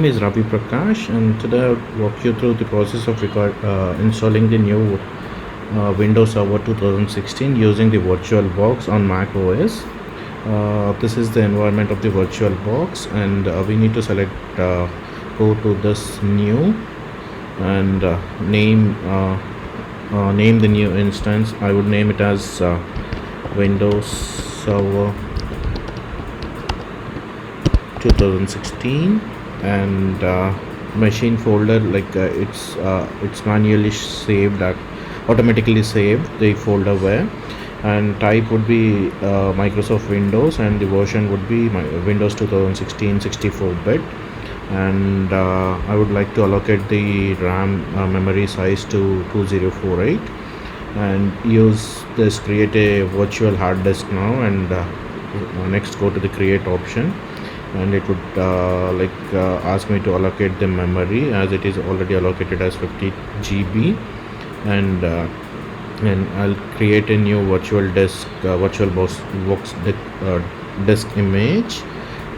My name is Ravi Prakash, and today I'll walk you through the process of installing the new Windows Server 2016 using the VirtualBox on Mac OS. This is the environment of the VirtualBox, and we need to go to this new and name the new instance. I would name it as Windows Server 2016, and machine folder, like it's manually saved, automatically saved the folder where, and type would be Microsoft Windows, and the version would be Windows 2016 64-bit. And I would like to allocate the RAM memory size to 2048 and use this create a virtual hard disk now, and next go to the create option, and it would ask me to allocate the memory as it is already allocated as 50 GB. And I'll create a new disk image,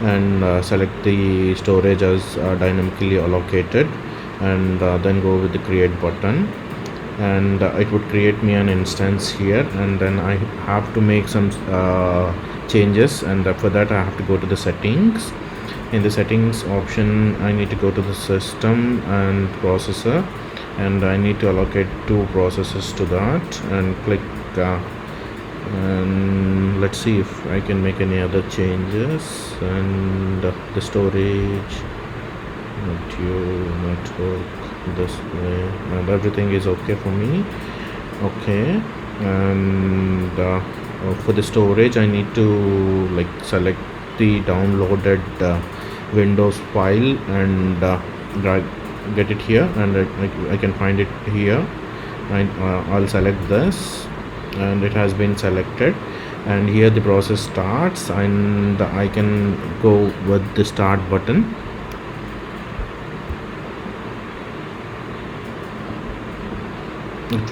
and select the storage as dynamically allocated, and then go with the create button, and it would create me an instance here, and then I have to make some changes, and for that I have to go to the settings. In the settings option, I need to go to the system and processor, and I need to allocate two processors to that, and click and let's see if I can make any other changes. And the storage, network, this way, and everything is okay for me. Okay. And for the storage, I need to select the downloaded Windows file, and get it here, and I can find it here. I'll select this, and it has been selected, and here the process starts, and I can go with the start button.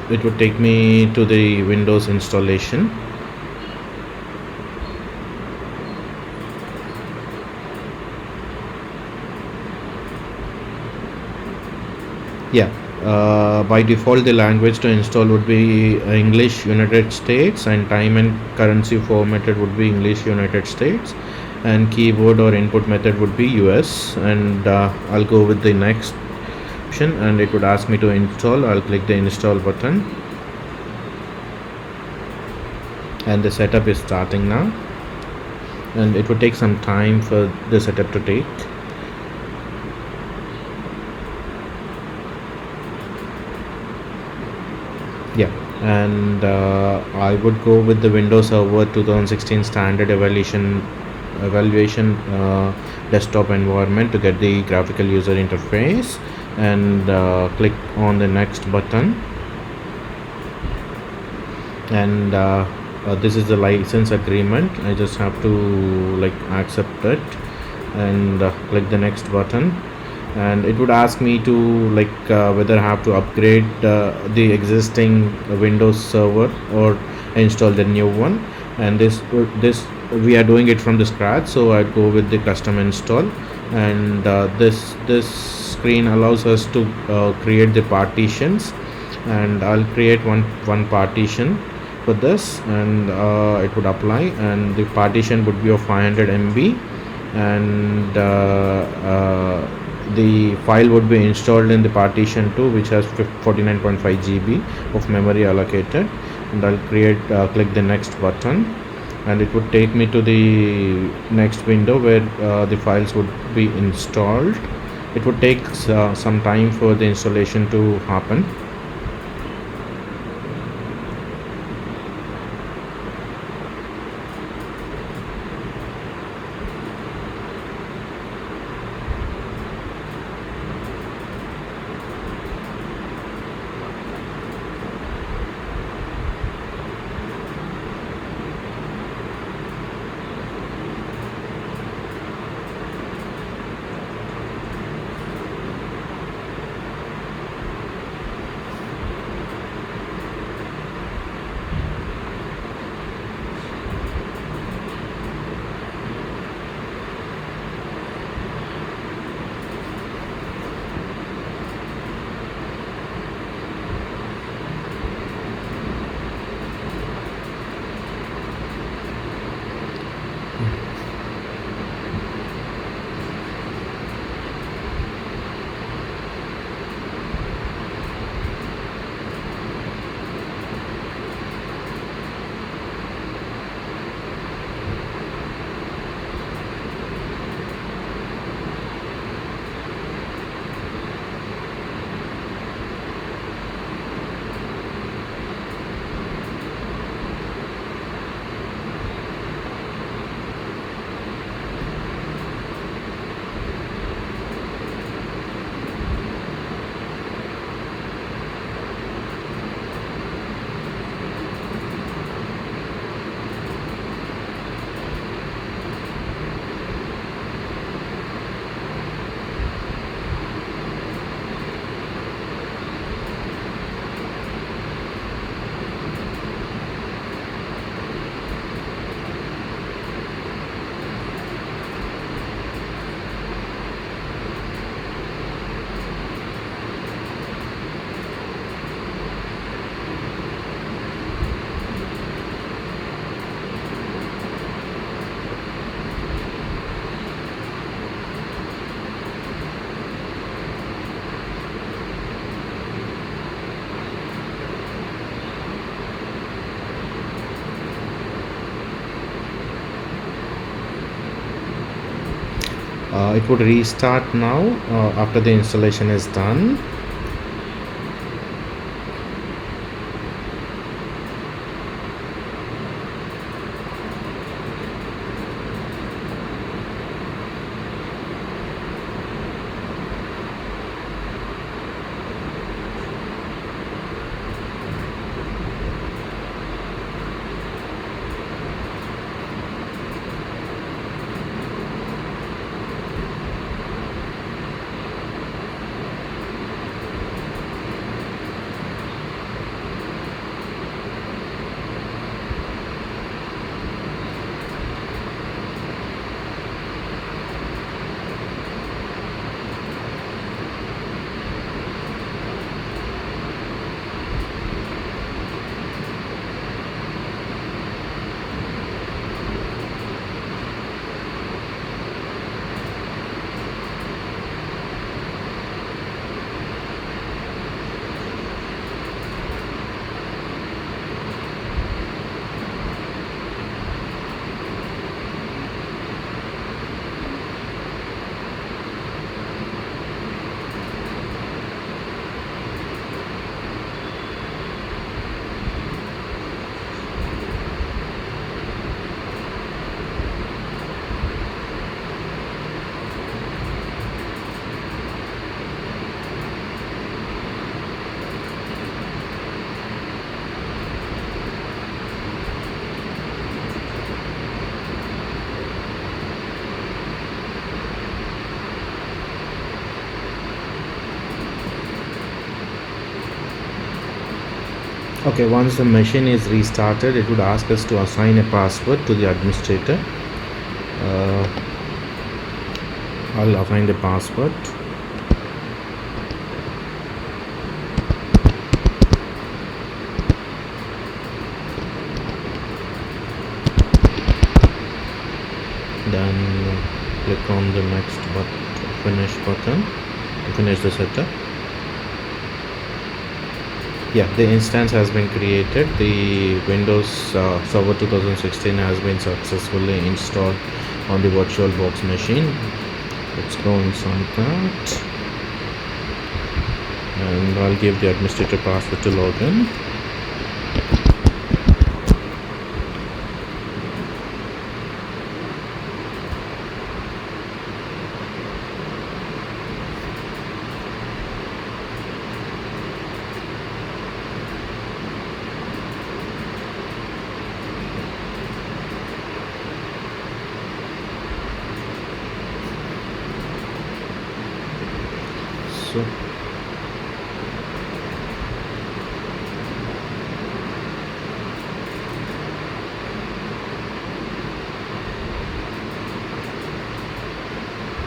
It would take me to the Windows installation. Yeah, by default the language to install would be English United States, and time and currency formatted would be English United States, and keyboard or input method would be US. And I'll go with the next option, and it would ask me to install. I'll click the install button, and the setup is starting now, and it would take some time for the setup to take. Yeah, and I would go with the Windows Server 2016 standard evaluation desktop environment to get the graphical user interface, and click on the next button, and this is the license agreement. I just have to accept it, and click the next button, and it would ask me to whether I have to upgrade the existing Windows server or install the new one. And this we are doing it from the scratch, so I'd go with the custom install, and this screen allows us to create the partitions, and I'll create one partition for this, and it would apply, and the partition would be of 500 MB, and the file would be installed in the partition 2, which has 49.5 GB of memory allocated. And I'll click the next button, and it would take me to the next window where the files would be installed. It would take some time for the installation to happen. It would restart now after the installation is done. Okay, once the machine is restarted, it would ask us to assign a password to the administrator. I'll assign the password. Then click on the next finish button to finish the setup. Yeah, the instance has been created. The Windows Server 2016 has been successfully installed on the VirtualBox machine. Let's go inside that, and I'll give the administrator password to log in. So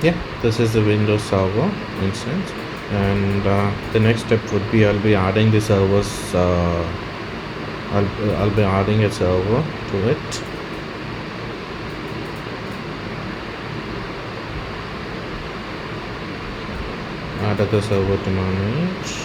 yeah, this is the Windows Server instance, and the next step would be I'll be adding the servers. I'll be adding a server to it. Add the server to manage.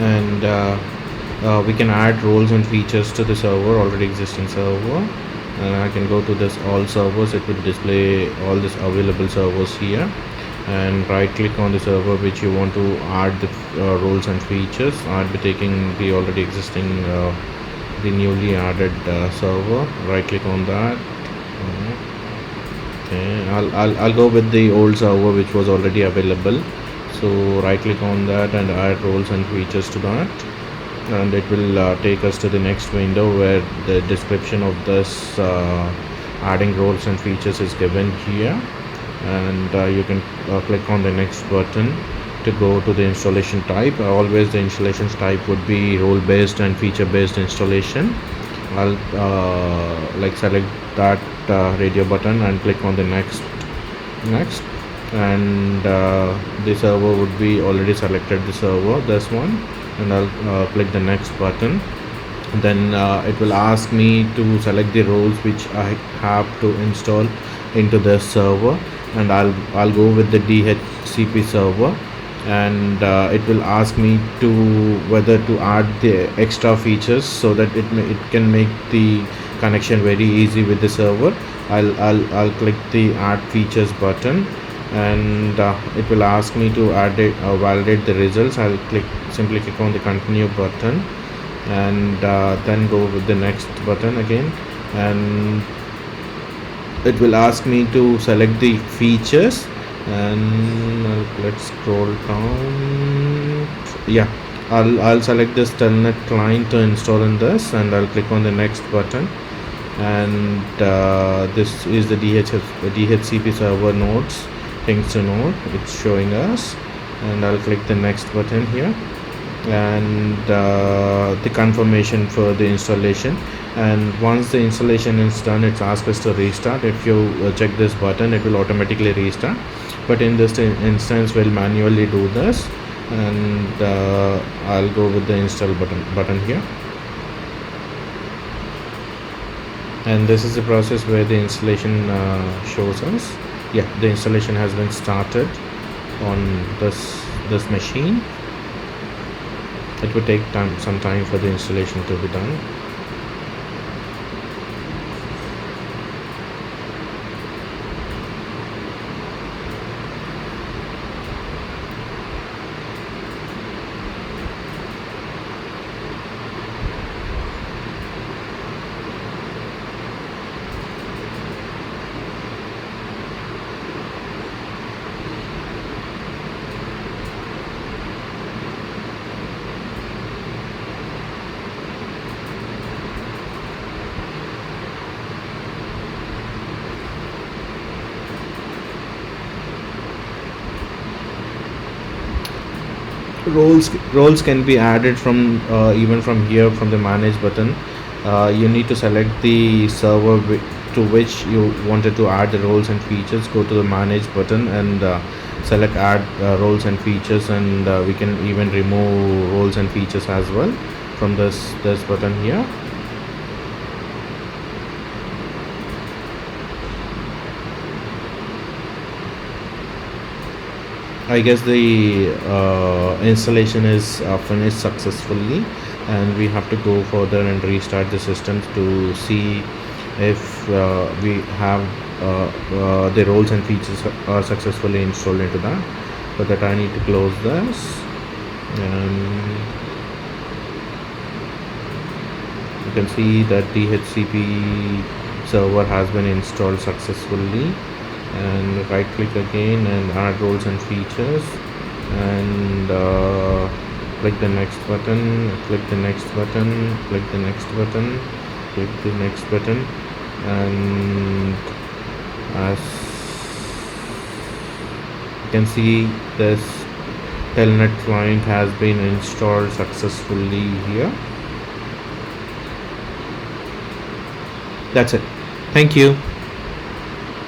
And we can add roles and features to the server, already existing server, and I can go to this all servers. It will display all this available servers here, and right click on the server which you want to add the roles and features. I'll be taking the already existing the newly added server. Right click on that. Okay, I'll go with the old server which was already available. So right click on that and add roles and features to that, and it will take us to the next window where the description of this adding roles and features is given here, and you can click on the next button to go to the installation type. Always the installation type would be role based and feature based installation. I'll select that radio button and click on the next. and the server would be already selected, the server, this one. And I'll click the next button. Then it will ask me to select the roles which I have to install into the server, and I'll go with the DHCP server. And it will ask me to whether to add the extra features so that it can make the connection very easy with the server. I'll click the add features button, and it will ask me to add it, validate the results. I'll simply click on the continue button, and then go with the next button again. And it will ask me to select the features, and let's scroll down. Yeah, I'll select this telnet client to install in this, and I'll click on the next button. And this is the DHCP server nodes, things to note, it's showing us. And I'll click the next button here, and the confirmation for the installation. And once the installation is done, it's asked us to restart. If you check this button, it will automatically restart, but in this instance we'll manually do this. And I'll go with the install button here. And this is the process where the installation shows us. Yeah, the installation has been started on this machine. It would take some time for the installation to be done. Roles can be added from even from here, from the manage button. You need to select the server to which you wanted to add the roles and features. Go to the manage button and select add roles and features, and we can even remove roles and features as well from this button here. I guess the installation is finished successfully, and we have to go further and restart the system to see if we have the roles and features are successfully installed into that. For that, I need to close this, and you can see that DHCP server has been installed successfully. And right click again and add roles and features, and click the next button, click the next button, click the next button, click the next button. And as you can see, this telnet client has been installed successfully here. That's it. Thank you.